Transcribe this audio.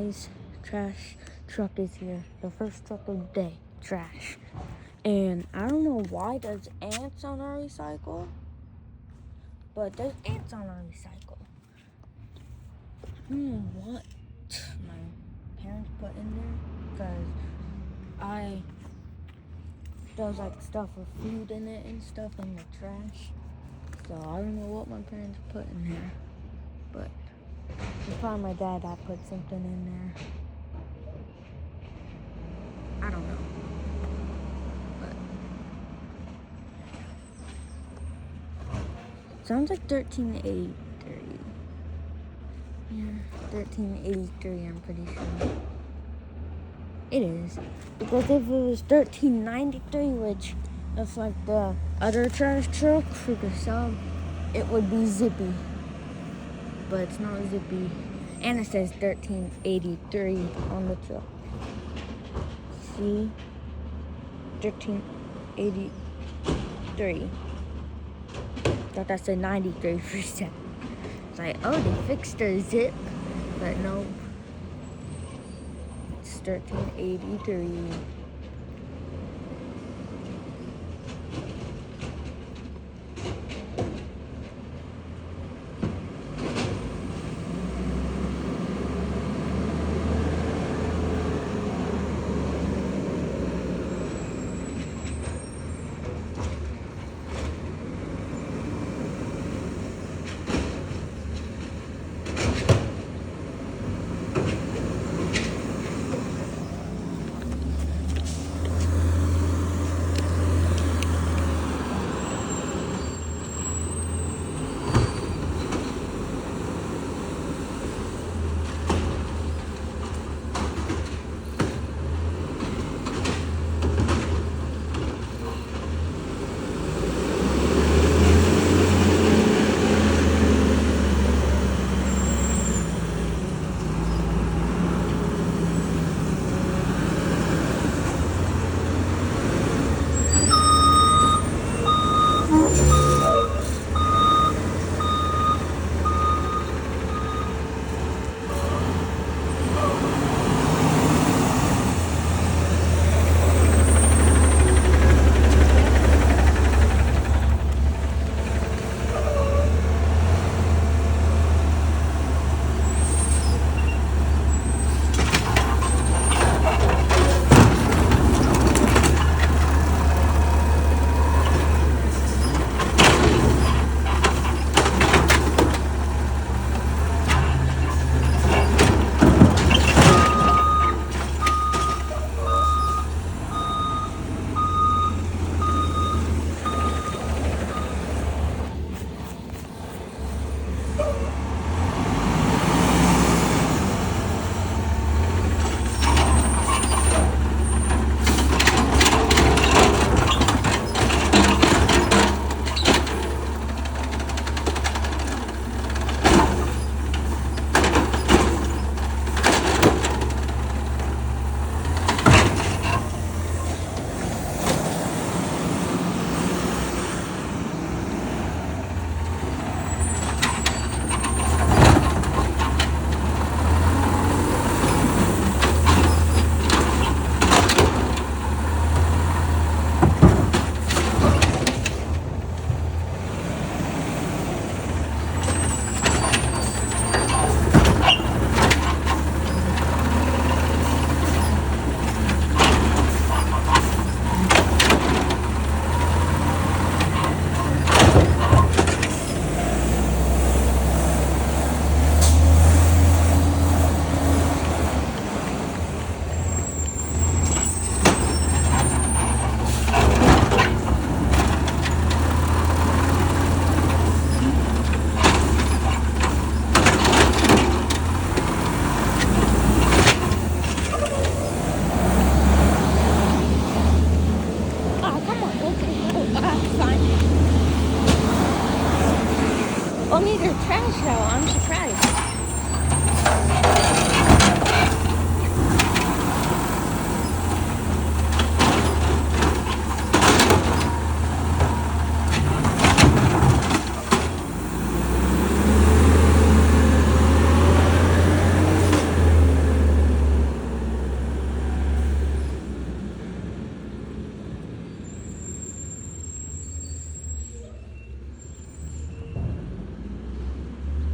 Guys, trash truck is here. The first truck of the day. Trash. And I don't know why there's ants on our recycle, but there's ants on our recycle. I don't know what my parents put in there, because there's like stuff with food in it and stuff in the trash. So I don't know what my parents put in there, but it's probably my dad that put something in there. I don't know. But sounds like 1383. Yeah, 1383, I'm pretty sure. It is. Because if it was 1393, which is like the other trash truck for the sub, it would be Zippy. But it's not Zippy. And it says 1383 on the truck. See? 1383. Thought that said 93 for a second. It's like, oh, they fixed their zip. But no. It's 1383.